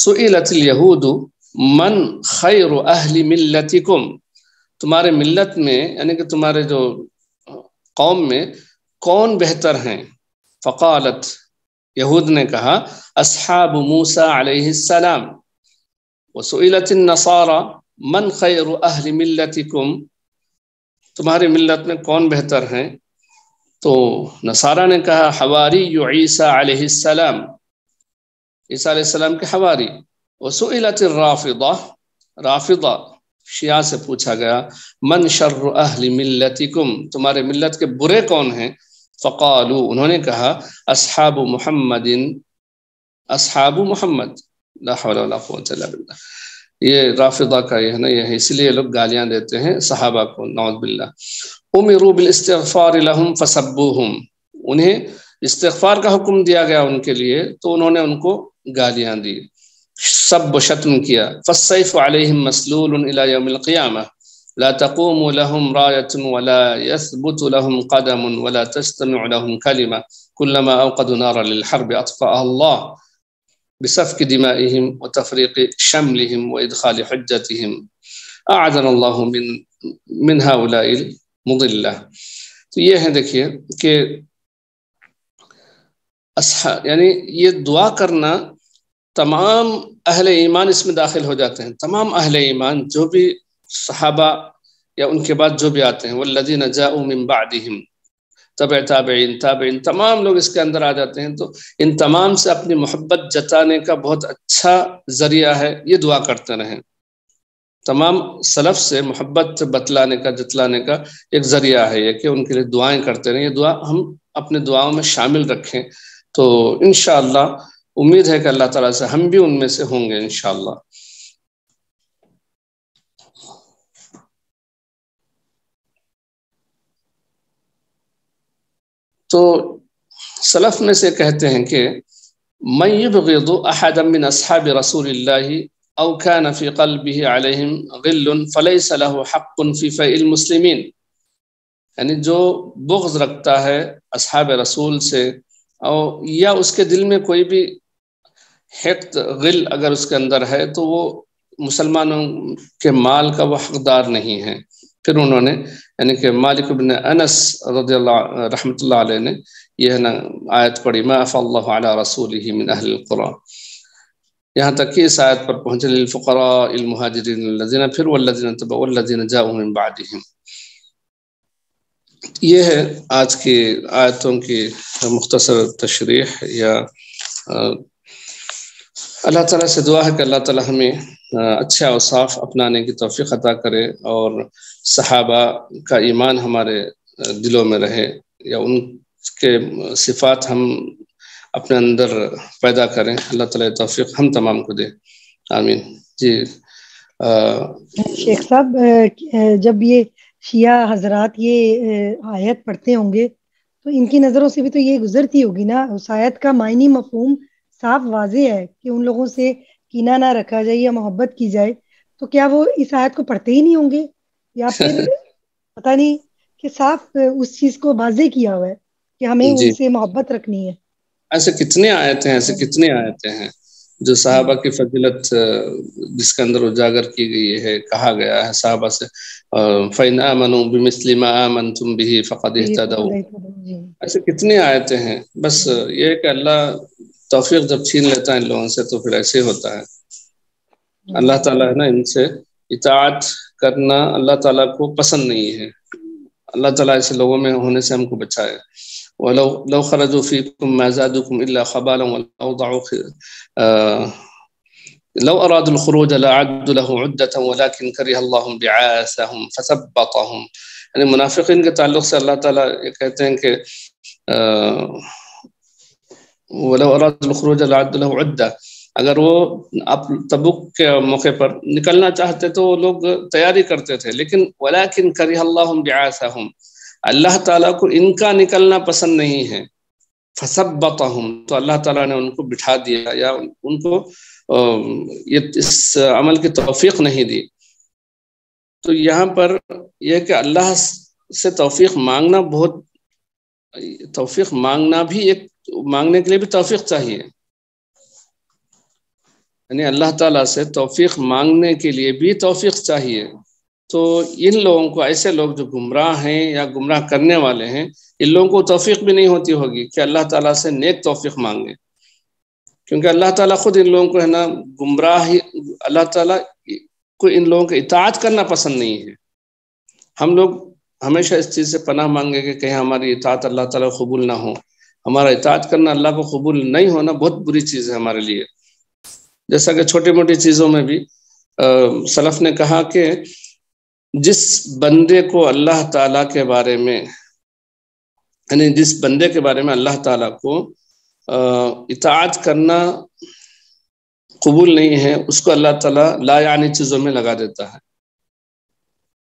سئلت الیہود من خیر اہل ملتکم، تمہارے ملت میں یعنی کہ تمہارے جو قوم میں کون بہتر ہیں؟ فقالت، یہود نے کہا اصحاب موسیٰ علیہ السلام، وسئلت النصارى من خیر اہل ملتکم، تمہاری ملت میں کون بہتر ہیں؟ تو نصارہ نے کہا حواری عیسیٰ علیہ السلام، عیسیٰ علیہ السلام کے حواری۔ وسئلت الرافضہ، رافضہ شیعہ سے پوچھا گیا من شر اہل ملتکم، تمہارے ملت کے برے کون ہیں؟ فقالوا، انہوں نے کہا اصحاب محمد، اصحاب محمد، لا حول ولا قوة الا باللہ۔ یہ رافضہ کا یہ ہے نا، یہ اس لیے لوگ گالیاں دیتے ہیں صحابہ کو، نعوذ باللہ۔ امروا بالاستغفار لهم فسبوهم، انہیں استغفار کا حکم دیا گیا ان کے لیے تو انہوں نے ان کو گالیاں دی، سب و شتم کیا۔ فالسیف علیہم مسلول الی یوم القیامہ، لا تقوم لهم راية ولا يثبت لهم قدم ولا تجتمع لهم كلمة كلما أوقدوا نارا للحرب أطفأها الله بسفك دمائهم وتفريق شملهم وإدخال حجتهم، أعاذنا الله من هؤلاء المضلة۔ تو یہ ہے دیکھیے کہ یعنی یہ دعا کرنا، تمام اہل ایمان اس میں داخل ہو جاتے ہیں، تمام اہل ایمان جو بھی صحابہ یا ان کے بعد جو بھی آتے ہیں، والذین جاءوا من بعدہم، تبع تابعین، تمام لوگ اس کے اندر آ جاتے ہیں۔ تو ان تمام سے اپنی محبت جتانے کا بہت اچھا ذریعہ ہے یہ دعا کرتے رہیں، تمام سلف سے محبت بتلانے کا، جتلانے کا ایک ذریعہ ہے یہ کہ ان کے لیے دعائیں کرتے رہیں۔ یہ دعا ہم اپنے دعاؤں میں شامل رکھیں تو انشاءاللہ امید ہے کہ اللہ تعالیٰ سے ہم بھی ان میں سے ہوں گے انشاءاللہ۔ تو سلف میں سے کہتے ہیں کہ من يبغض احدا من اصحاب رسول الله او كان في قلبه عليهم غل فليس له حق في فيء المسلمين، یعنی جو بغض رکھتا ہے اصحاب رسول سے اور یا اس کے دل میں کوئی بھی حقد غل اگر اس کے اندر ہے تو وہ مسلمانوں کے مال کا وہ حقدار نہیں ہے۔ پھر انہوں نے یعنی کہ مالک بن انس رضی اللہ رحمۃ اللہ علیہ نے یہ نا آیت پڑھی ما افاء اللہ علی رسولہ من اہل القرى، یہاں تک کہ اس آیت پر پہنچے للفقراء المہاجرین الذین، پھر والذین تبعوا الذین جاءوا من بعدہم۔ یہ ہے آج کی آیتوں کی مختصر تشریح۔ یا اللہ تعالیٰ سے دعا ہے کہ اللہ تعالیٰ ہمیں اچھے اوصاف اپنانے کی توفیق عطا کرے اور صحابہ کا ایمان ہمارے دلوں میں رہے، یا ان کے صفات ہم اپنے اندر پیدا کریں۔ اللہ تعالیٰ توفیق ہم تمام کو دے، آمین۔ جی شیخ صاحب، جب یہ شیعہ حضرات یہ آیت پڑھتے ہوں گے تو ان کی نظروں سے بھی تو یہ گزرتی ہوگی نا، اس آیت کا معنی مفہوم صاف واضح ہے کہ ان لوگوں سے کینہ نہ رکھا جائے یا محبت کی جائے، تو کیا وہ اس آیت کو پڑھتے ہی نہیں ہوں گے، یا پھر پتہ نہیں کہ صاف اس چیز کو واضح کیا ہوا ہے کہ ہمیں ان سے محبت رکھنی ہے؟ ایسے کتنے آیتیں ہیں جو صحابہ کی فضیلت جس کے اندر اجاگر کی گئی ہے، کہا گیا ہے صحابہ سے فَإِنْ آمَنُوا بِمِثْلِ مَا آمَنْتُمْ بِهِ فَقَدِ اهْتَدَوْا، ایسے کتنی آیتیں ہیں۔ بس یہ کہ اللہ توفیق جب چھین لیتا ہے ان لوگوں سے تو پھر ایسے ہوتا ہے۔ اللہ تعالیٰ ہے نا ان سے اطاعت کرنا اللہ تعالیٰ کو پسند نہیں ہے۔ اللہ تعالیٰ ایسے لوگوں میں ہونے سے ہم کو بچائے۔ وَلَوْ خَرَجُوا فِيكُمْ مَا زَادُوكُمْ إِلَّا خَبَالًا لو أرادوا الخروج لأعدوا له عدة ولكن كره الله بعاثهم فثبطهم، یعنی منافقین کے تعلق سے اللہ تعالیٰ یہ کہتے ہیں کہ ولو أرادوا الخروج لأعدوا له عدة، اگر وہ تبوک کے موقع پر نکلنا چاہتے تو وہ لوگ تیاری کرتے تھے، لیکن ولكن كره الله بعاثهم، اللہ تعالیٰ کو ان کا نکلنا پسند نہیں ہے، فثبطهم، تو اللہ تعالیٰ نے ان کو بٹھا دیا یا ان کو یہ اس عمل کی توفیق نہیں دی۔ تو یہاں پر یہ کہ اللہ سے توفیق مانگنا بھی ایک مانگنے کے لیے بھی توفیق چاہیے، یعنی اللہ تعالیٰ سے توفیق مانگنے کے لیے بھی توفیق چاہیے۔ تو ان لوگوں کو، ایسے لوگ جو گمراہ ہیں یا گمراہ کرنے والے ہیں، ان لوگوں کو توفیق بھی نہیں ہوتی ہوگی کہ اللہ تعالیٰ سے نیک توفیق مانگیں، کیونکہ اللہ تعالیٰ خود ان لوگوں کو ہے نا گمراہ، اللہ تعالیٰ کو ان لوگوں کو اطاعت کرنا پسند نہیں ہے۔ ہم لوگ ہمیشہ اس چیز سے پناہ مانگے کہ کہیں ہماری اطاعت اللہ تعالیٰ قبول نہ ہو۔ ہمارا اطاعت کرنا اللہ کو قبول نہیں ہونا بہت بری چیز ہے ہمارے لیے۔ جیسا کہ چھوٹی موٹی چیزوں میں بھی سلف نے کہا کہ جس بندے کو اللہ تعالیٰ کے بارے میں، یعنی جس بندے کے بارے میں اللہ تعالیٰ کو اطاعت کرنا قبول نہیں ہے، اس کو اللہ تعالیٰ لا یعنی چیزوں میں لگا دیتا ہے۔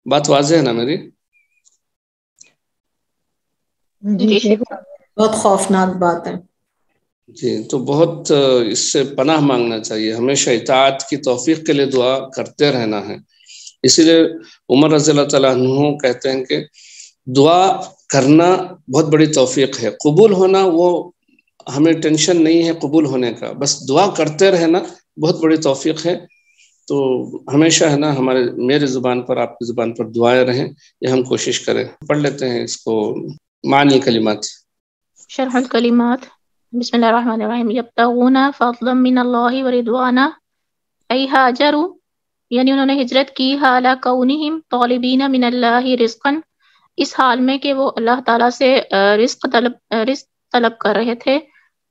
بات واضح ہے نا میری؟ جی بہت خوفناک بات ہے۔ جی تو بہت اس سے پناہ مانگنا چاہیے، ہمیشہ اطاعت کی توفیق کے لیے دعا کرتے رہنا ہے۔ اسی لیے عمر رضی اللہ تعالیٰ عنہ کہتے ہیں کہ دعا کرنا بہت بڑی توفیق ہے، قبول ہونا وہ ہمیں ٹینشن نہیں ہے قبول ہونے کا، بس دعا کرتے رہنا بہت بڑی توفیق ہے۔ تو ہمیشہ ہے نا میرے زبان پر، آپ کی زبان پر دعائیں رہیں، یہ ہم کوشش کریں۔ پڑھ لیتے ہیں اس کو معنی الکلمات۔ شرح الکلمات۔ بسم اللہ الرحمن الرحیم۔ یبتغون فضلا من اللہ ورضوانا، ای ہاجروا، یعنی انہوں نے ہجرت کی، حال کونہم طالبین من اللہ رزقا، اس حال میں کہ وہ اللہ تعالیٰ سے رزق طلب کر رہے تھے،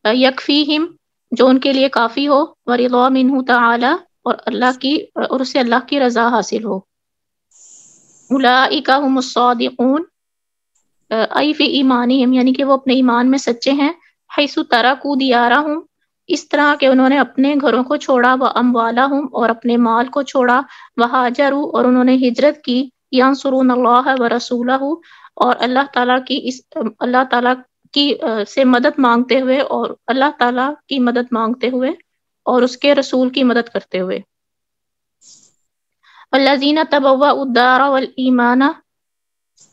یکفیہم، جو ان کے لیے کافی ہو، ورضا منہ تعالی، اور اسے اللہ کی رضا حاصل ہو۔ اولئک هم الصادقون، ای فی ایمانہم، یعنی کہ وہ اپنے ایمان میں سچے ہیں، حیث ترکوا دیارہم، اس طرح کہ انہوں نے اپنے گھروں کو چھوڑا، واموالہم، اور اپنے مال کو چھوڑا، وہاجروا، اور انہوں نے ہجرت کی، ینصرون اللہ ورسولہ، اور اللہ تعالیٰ سے مدد مانگتے ہوئے اور اللہ تعالیٰ کی مدد مانگتے ہوئے اور اس کے رسول کی مدد کرتے ہوئے. والذین تبوأوا الدار والایمان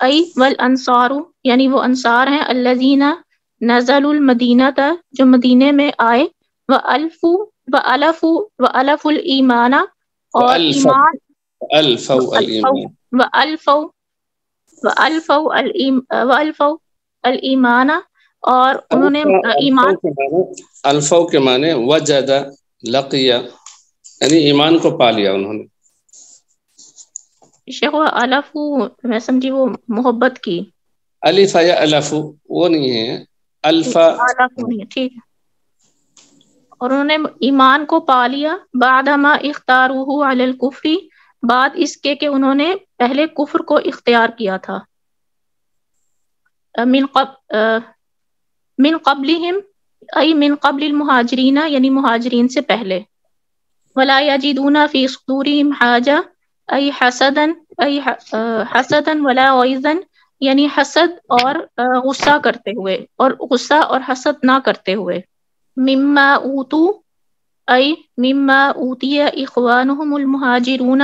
ای والانصار، یعنی وہ انصار ہیں، الذین نزلوا المدینہ، جو مدینے میں آئے، وَأَلَفُوا الایمان، اور ایمان وَأَلْفَوْا الایمان، اور انہوں نے ایمان. الفو کے معنی وجد لقی، یعنی ایمان کو پا لیا انہوں نے. شیخ الفو میں سمجھی وہ محبت کی. الف یا الف وہ نہیں ہے، الفا نہیں ہے، ٹھیک ہے. اور انہوں نے ایمان کو پا لیا بعد ما اختاروہ علی الکفر، بعد اس کے کہ انہوں نے پہلے کفر کو اختیار کیا تھا. من قبلہم ای من قبل المہاجرین، یعنی مہاجرین سے پہلے. ولا یجدون فی صدورہم حاجہ ای حسدا ولا غیظا، یعنی حسد اور غصہ کرتے ہوئے، اور غصہ اور حسد نہ کرتے ہوئے. مما اوتو ای مما اوتی اخوانہم المہاجرون،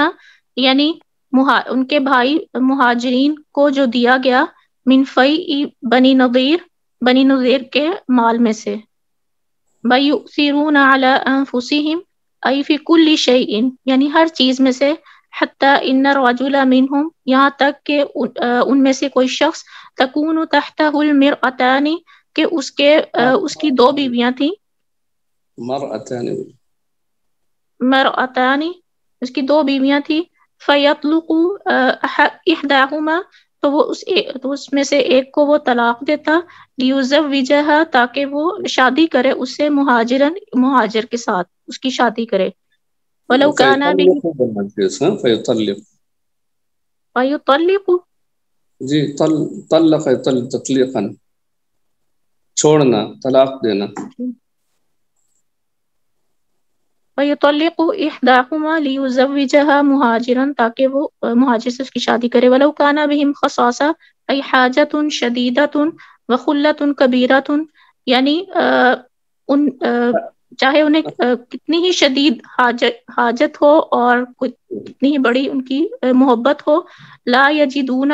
یعنی ان کے بھائی مہاجرین کو جو دیا گیا، من فیء بنی نضیر کے مال میں سے. وَيُؤْثِرُونَ عَلَىٰ أَنفُسِهِمْ ای فی کل شیء، یعنی ہر چیز میں سے. حتی ان الرجل منہم، یہاں تک کہ ان میں سے کوئی شخص، تکون تحتہ المرأتان، کہ اس کی دو بیویاں تھیں. مرأتان، اس کی دو بیویاں تھیں. فیطلق احداہما، تو وہ اس میں سے ایک کو وہ طلاق دیتا. لیزوجہا، تاکہ وہ شادی کرے اس سے، مہاجر کے ساتھ اس کی شادی کرے. ولو کانا بھی فیطلق، جی طلق تطلیقا، چھوڑنا، طلاق دینا. فیطلق احداہما لیزوجہا مہاجرا، تاکہ وہ مہاجر سے اس کی شادی کرے. ولو کانا بہم خصاصہ ای حاجۃ شدیدۃ وخلۃ کبیرۃ، یعنی چاہے انہیں کتنی ہی شدید حاجت ہو اور کتنی ہی بڑی ان کی محبت ہو، لا یجدون،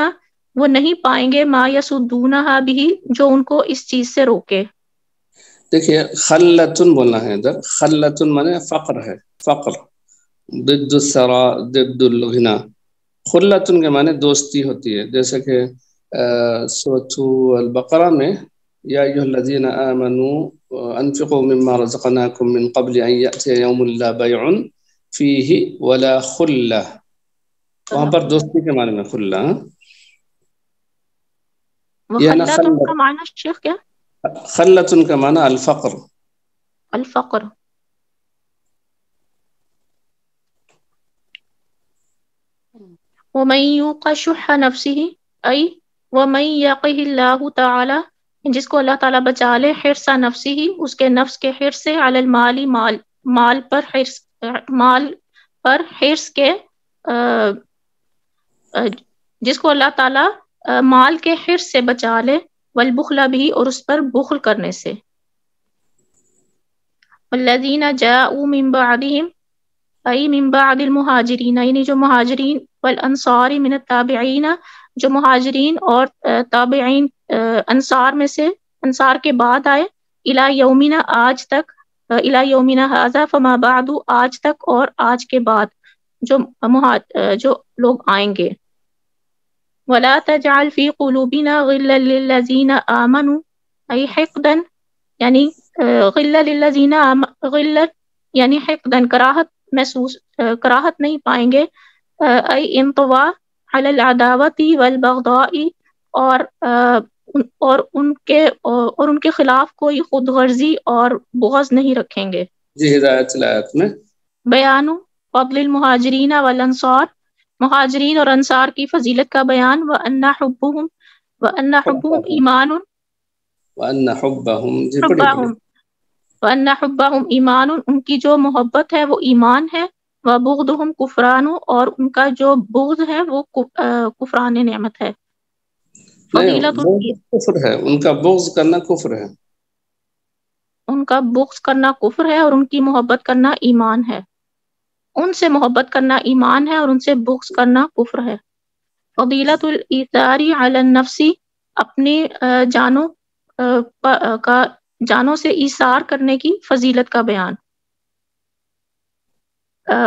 وہ نہیں پائیں گے، ما یصدونہا بہ، جو ان کو اس چیز سے روکے. دیکھیے خلتن بولنا ہے ادھر، خلتن مانے فقر ہے، فقر ضد الثرا ضد الغنا. خلتن کے معنی دوستی ہوتی ہے، جیسے کہ سورۃ البقرہ میں یا ایھا الذین آمنوا انفقوا مما رزقناکم من قبل ان یأتی یوم لا بیع فیہ ولا خلہ، وہاں پر دوستی کے معنی میں خلہ. وخلۃ کا معنی شیخ کیا؟ خلتن کا معنی الفقر. الفقر. ومن یوق شح نفسہ ای ومن یقہ اللہ تعالی، جس کو اللہ تعالیٰ بچا لے، حرص نفسہ، اس کے نفس کے حرص سے، علی المال، مال پر حرص کے، جس کو اللہ تعالیٰ مال کے حرص سے بچا لے، والبخل بھی، اور اس پر بخل کرنے سے. والذین جاءوا من بعدہم ای من بعد المہاجرین، یعنی جو مہاجرین، والانصار من التابعین، جو مہاجرین اور تابعین انصار میں سے، انصار کے بعد آئے، الی یومنا، آج تک، الی یومنا ھذا، فما بعد، آج تک اور آج کے بعد جو لوگ آئیں گے. ولا تجعل فی قلوبنا غلا للذین آمنوا ای حقدا، یعنی غلا للذین غلا، یعنی حقدا، کراہت نہیں پائیں گے، ای انطواء علی العداوۃ والبغضاء، اور ان کے خلاف کوئی خود غرضی اور بغض نہیں رکھیں گے. جی ہدایت الایت میں بیان فضل المہاجرین والانصار، مہاجرین اور انصار کی فضیلت کا بیان. وَأَنَّ حُبَّهُمْ ایمان، وَأَنَّ حُبَّهُمْ ایمان، ان کی جو محبت ہے وہ ایمان ہے. وَبُغْضُهُمْ کفران، اور ان کا جو بغض ہے وہ کفران نعمت ہے. فضیلت کفر ہے، ان کا بغض کرنا کفر ہے، ان کا بغض کرنا کفر ہے اور ان کی محبت کرنا ایمان ہے، ان سے محبت کرنا ایمان ہے اور ان سے بغض کرنا کفر ہے۔ فضیلت الایثار علی النفس، اپنی جانوں سے ایثار کرنے کی فضیلت کا بیان۔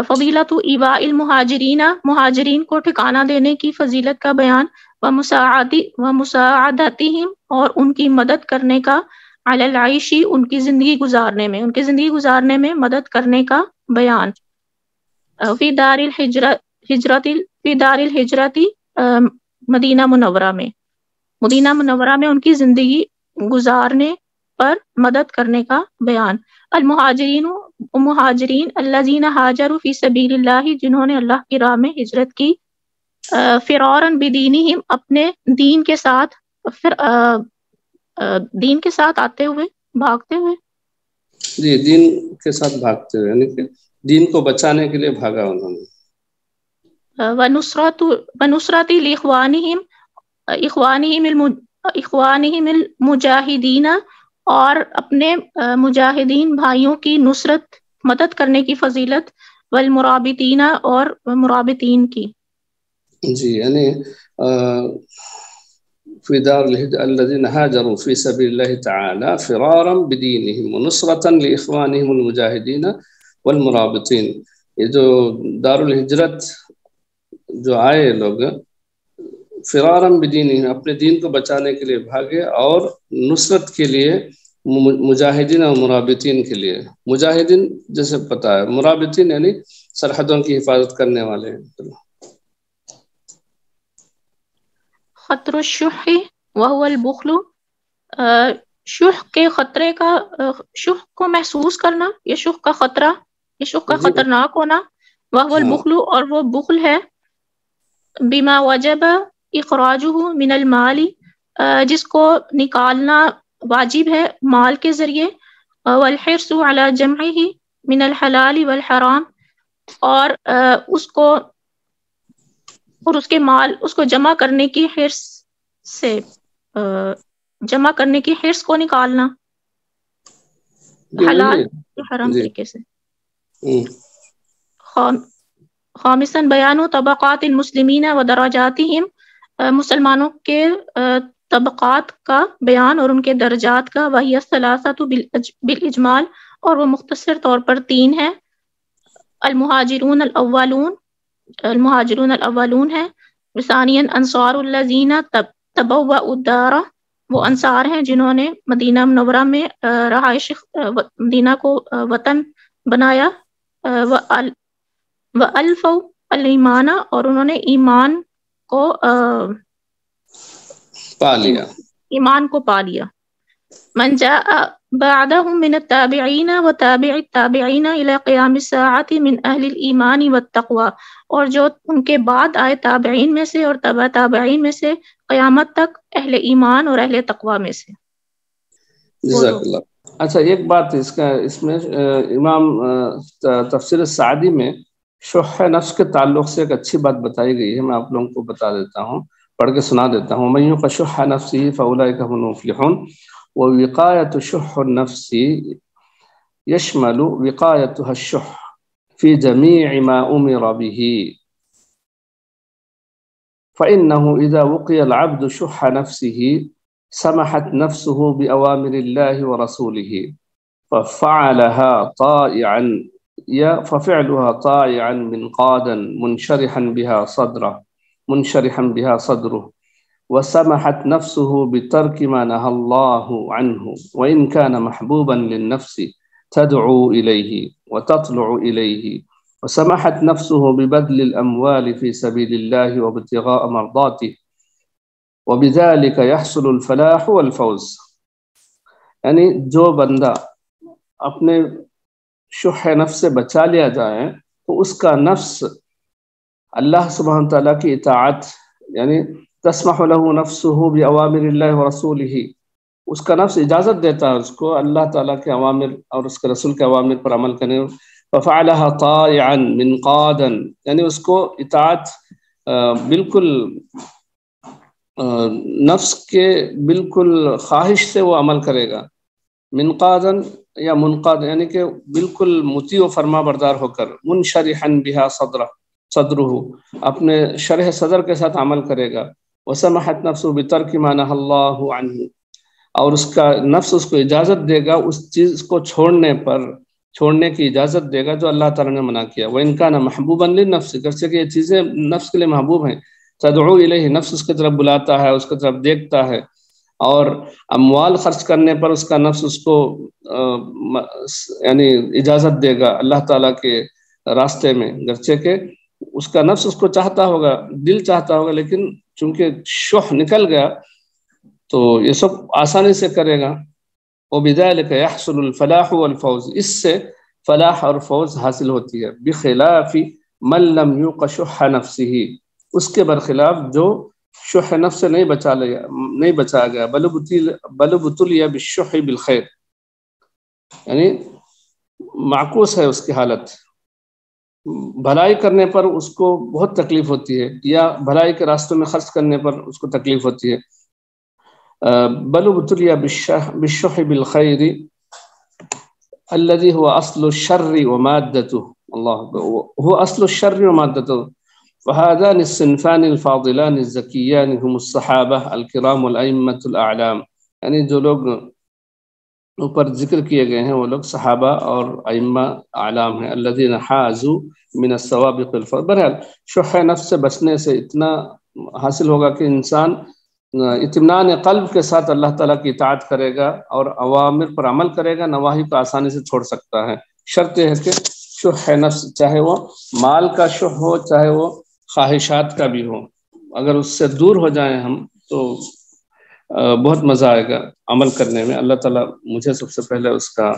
فضیلت ایواء المہاجرین، مہاجرین کو ٹھکانہ دینے کی فضیلت کا بیان، ومساعدتہم، اور ان کی مدد کرنے کا، علی العیش، ان کی زندگی گزارنے میں، ان کی زندگی گزارنے میں مدد کرنے کا بیان۔ فی دار الہجرت، مدینہ منورہ میں، مدینہ منورہ میں ان کی زندگی گزارنے پر مدد کرنے کا بیان۔ مہاجرین الذین ہاجروا فی سبیل اللہ، جنہوں نے اللہ کی راہ میں ہجرت کی، فرارا بدینہم، اپنے دین کے ساتھ، دین کے ساتھ آتے ہوئے، بھاگتے ہوئے، جی دین کے ساتھ بھاگتے ہوئے، یعنی کہ دین کو بچانے کے لیے بھاگا انہوں نے۔ ونصرت اخوانہم المجاہدین، اور اپنے مجاہدین بھائیوں کی نصرت، مدد کرنے کی فضیلت، والمرابطین، اور مرابطین کی۔ جی یعنی فی دار الذین ہاجروا فی سبیل اللہ تعالی فرارا بدینہم ونصرتا لاخوانہم المجاہدین والمرابطین، یہ جو دار الہجرت جو آئے لوگ فرارا بدینہم، اپنے دین کو بچانے کے لیے بھاگے، اور نصرت کے لیے مجاہدین اور مرابطین کے لیے۔ مجاہدین جیسے پتہ ہے، مرابطین یعنی سرحدوں کی حفاظت کرنے والے ہیں۔ خطر الشح وهو البخل، شح کے خطرے کا، شح کو محسوس کرنا، یہ شح کا خطرہ، یہ شح کا خطرناک ہونا، وهو البخل، اور وہ بخل ہے، بما وجب اخراجہ من المال، جس کو نکالنا واجب ہے مال کے ذریعے، والحرص علی جمعہ من الحلال والحرام، اور اس کے مال، اس کو جمع کرنے کی حرص سے، جمع کرنے کی حرص کو نکالنا حلال حرام طریقے سے۔ خامساً بیان طبقات المسلمین و درجاتہم، مسلمانوں کے طبقات کا بیان اور ان کے درجات کا، وہی الثلاثۃ بالاجمال، اور وہ مختصر طور پر تین ہیں۔ المہاجرون الاولون ہیں، ثانیاً انصار الذین تبوؤا الدار، وہ انصار ہیں جنہوں نے مدینہ منورہ میں رہائش، مدینہ کو وطن بنایا، وَأَلْفَوْا الْإِيمَانَ، اور انہوں نے ایمان کو پا لیا۔ من جاء بعدهم من التابعین وتابع التابعین الى قیام الساعة من اہل الایمان والتقوی، اور جو ان کے بعد آئے تابعین میں سے اور تبع تابعین میں سے، قیامت تک اہل ایمان اور اہل تقوی میں سے۔ جزاک اللہ۔ اچھا ایک بات اس میں امام تفسیر السعدی میں شح نفس کے تعلق سے ایک اچھی بات بتائی گئی ہے، میں آپ لوگوں کو بتا دیتا ہوں، پڑھ کے سنا دیتا ہوں۔ من یوق شح نفسہ فاولئک هم المفلحون، ووقایۃ شح النفس یشمل وقایتها الشح فی جمیع ما امر به، فإنه إذا وقي العبد شح نفسه سمحت نفسه بأوامر الله ورسوله ففعلها طائعا منقادا منشرحا بها صدره، وسمحت نفسه بترك ما نهى الله عنه، وإن كان محبوبا للنفس تدعو إليه وتطلع إليه، وسمحت نفسه ببذل الأموال في سبيل الله وابتغاء مرضاته، وبذلك يحصل الفلاح والفوز۔ یعنی جو بندہ اپنے شح نفس سے بچا لیا جائے تو اس کا نفس اللہ سبحانہ تعالیٰ کی اطاعت، یعنی تسمح له نفسه بأوامر الله ورسوله، اس کا نفس اجازت دیتا ہے اس کو اللہ تعالیٰ کے اوامر اور اس کے رسول کے اوامر پر عمل کرنے، ففعلها طائعا منقادا، یعنی اس کو اطاعت بالکل نفس کے بالکل خواہش سے وہ عمل کرے گا، منقادن یا منقاد یعنی کہ بالکل مطیع و فرما بردار ہو کر، منشرحا بها صدرہ اپنے شرح صدر کے ساتھ عمل کرے گا، وسمحت نفسه بترک ما نهى الله عنه اور اس کا نفس اس کو اجازت دے گا اس چیز کو چھوڑنے کی اجازت دے گا جو اللہ تعالیٰ نے منع کیا، وَإِن كَانَ مَحْبُوبًا لِلنَّفْسِ گرچہ کہ یہ چیزیں نفس کے لیے محبوب ہیں، تدعو الیہ نفس اس کی طرف بلاتا ہے، اس کی طرف دیکھتا ہے، اور اموال خرچ کرنے پر اس کا نفس اس کو یعنی اجازت دے گا اللہ تعالیٰ کے راستے میں، گرچہ کہ اس کا نفس اس کو چاہتا ہوگا، دل چاہتا ہوگا، لیکن چونکہ شح نکل گیا تو یہ سب آسانی سے کرے گا۔ وَبِذَلِكَ يَحْصُلُ الْفَلَاحُ وَالْفَوْزُ اس سے فلاح اور فوز حاصل ہوتی ہے، بِخِلَافِ مَن لَّمْ يُوقَ شُحَّ نَفْسِهِ اس کے برخلاف جو شح نفس سے نہیں بچا گیا، بل ابتلی بالشح بالخیر یعنی معکوس ہے اس کی حالت، بھلائی کرنے پر اس کو بہت تکلیف ہوتی ہے یا بھلائی کے راستوں میں خرچ کرنے پر اس کو تکلیف ہوتی ہے۔ بل ابتلی بالشح بالخیر الذي هو اصل الشر ومادته الله هو اصل الشر ومادته فهذان الصنفان الفاضلان الزكيان هم الصحابة الكرام والأئمة الأعلام یعنی جو لوگ اوپر ذکر کیے گئے ہیں وہ لوگ صحابہ اور ائمہ اعلام ہیں، الذين حازوا من السوابق الفضل۔ بہرحال شح نفس سے بچنے سے اتنا حاصل ہوگا کہ انسان اطمینان قلب کے ساتھ اللہ تعالیٰ کی اطاعت کرے گا اور اوامر پر عمل کرے گا، نواہی کو آسانی سے چھوڑ سکتا ہے۔ شرط یہ ہے کہ شح نفس چاہے وہ مال کا شح ہو چاہے وہ خواہشات کا بھی ہو، اگر اس سے دور ہو جائیں ہم تو بہت مزہ آئے گا عمل کرنے میں۔ اللہ تعالیٰ مجھے سب سے پہلے اس کا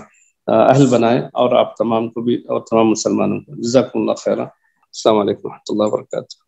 اہل بنائے اور آپ تمام کو بھی اور تمام مسلمانوں کو۔ جزاکم اللہ خیرہ۔ السلام علیکم و رحمۃ اللہ وبرکاتہ۔